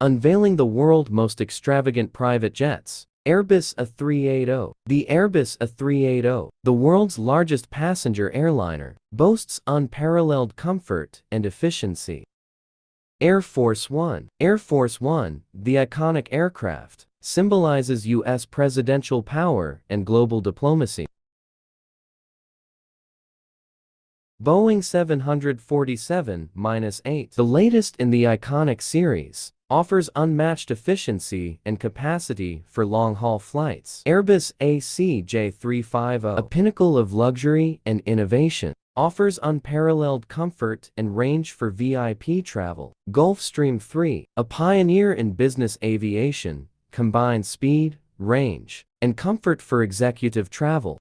unveiling the world's most extravagant private jets. Airbus A380. The Airbus A380, the world's largest passenger airliner, boasts unparalleled comfort and efficiency. Air Force One. Air Force One, the iconic aircraft, symbolizes U.S. presidential power and global diplomacy. Boeing 747-8, the latest in the iconic series, offers unmatched efficiency and capacity for long-haul flights. Airbus ACJ350, a pinnacle of luxury and innovation, offers unparalleled comfort and range for VIP travel. Gulfstream 3, a pioneer in business aviation, combines speed, range, and comfort for executive travel.